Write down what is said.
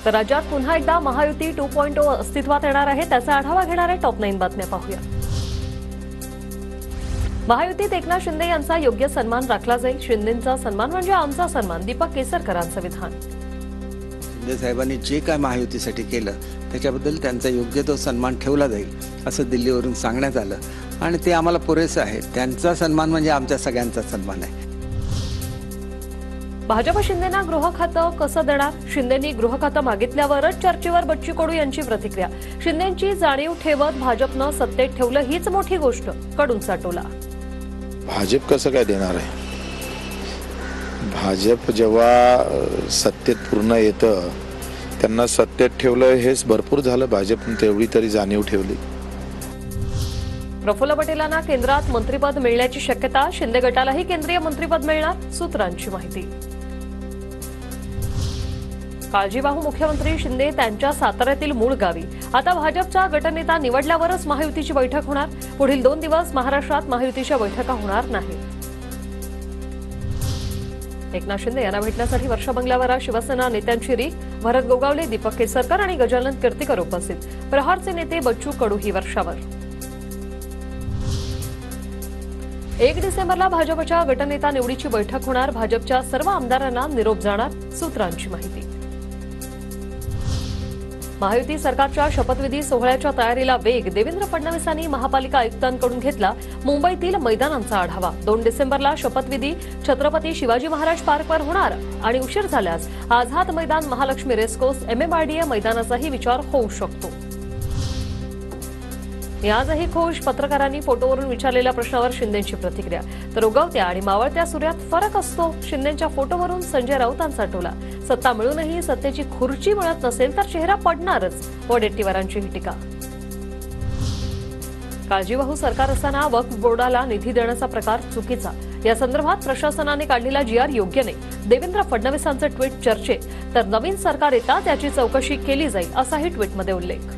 तर राज्यात पुन्हा एकदा महायुती 2.0 अस्तित्वात येणार आहे, त्याचा आढावा घेणारे टॉप 9 बातम्या पाहूया। महायुतीत एकनाथ शिंदे यांचा योग्य सन्मान राखला जाईल। शिंदेंचा सन्मान म्हणजे आमचा सन्मान, दीपक केसरकरांचं विधान। शिंदे साहेबांनी जे काय महायुतीसाठी केलं त्याच्याबद्दल त्यांचा योग्य तो सन्मान ठेवला जाईल असं दिल्लीवरून सांगण्यात आलं आणि ते आम्हाला पुरेसं आहे। त्यांचा सन्मान म्हणजे आमच्या सगळ्यांचा सन्मान आहे। भाजप शिंदेना गृह खातं कसं देणार? शिंदेंनी गृह खातं मागितल्यावरच चर्चेवर बच्चू कडू यांची प्रतिक्रिया। शिंदेंची जाणीव ठेवत भाजपनं सत्तेत ठेवलं हीच मोठी गोष्ट, कडूंचा टोला। भाजप कसं काय देणार आहे? भाजप जेव्हा सत्तेत पूर्ण येतं त्यांना सत्तेत ठेवलं हेच भरपूर झालं। भाजपने तेवढी तरी जाणीव ठेवली। प्रफुल्ल पटेलांना केंद्रात मंत्रिपद मिळण्याची शक्यता, शिंदे गटालाही केंद्रीय मंत्रिपद मिळणार, सूत्रांची माहिती। काळजीवाहू मुख्यमंत्री शिंदे त्यांच्या साताऱ्यातील मूळ गावी। आता भाजपचा गटनेता निवडल्यावरच महायुतीची बैठक होणार। पुढील 2 दिवस महाराष्ट्रात महायुतीच्या बैठका होणार नाही। एकनाथ शिंदे यांना भेटण्यासाठी वर्षा बंगल्यावर शिवसेना नेत्यांची रीक। भरत गोगावले, दीपक केसरकर आणि गजानन कीर्तीकर उपस्थित। प्रहारचे नेते बच्चू कडूही वर्षावर। 1 डिसेंबरला भाजपच्या गटनेता निवडीची बैठक होणार। भाजपच्या सर्व आमदारांना निरोप जाणार, सूत्रांची माहिती। महायुती सरकारच्या शपथविधी सोहळ्याच्या तयारीला वेग। देवेंद्र फडणवीसांनी महापालिका आयुक्तांकडून घेतला मुंबईतील मैदानांचा आढावा। 2 डिसेंबरला शपथविधी छत्रपती शिवाजी महाराज पार्कवर होणार आणि उशीर झाल्यास आझाद मैदान, महालक्ष्मी रेसकोर्स, MMRDA मैदानाचाही विचार होऊ शकतो। आजही खुश, पत्रकारांनी फोटोवरून विचारलेल्या प्रश्नावर शिंदेंची प्रतिक्रिया। तर उगवत्या आणि मावळत्या सूर्यात फरक असतो, शिंदेंच्या फोटोवरून संजय राऊतांचा टोला। सत्ता मिळूनही सत्तेची खुर्ची मिळत नसेल तर चेहरा पडणारच, वडेट्टीवारांची ही टीका। काळजीवाहू सरकार असताना वक्फ बोर्डाला निधी देण्याचा प्रकार चुकीचा, या संदर्भात प्रशासनाने काढलेला GR योग्य नाही। देवेंद्र फडणवीसांचं ट्विट चर्चेत, तर नवीन सरकार येताच याची चौकशी केली जाईल असाही ट्विटमध्ये उल्लेख।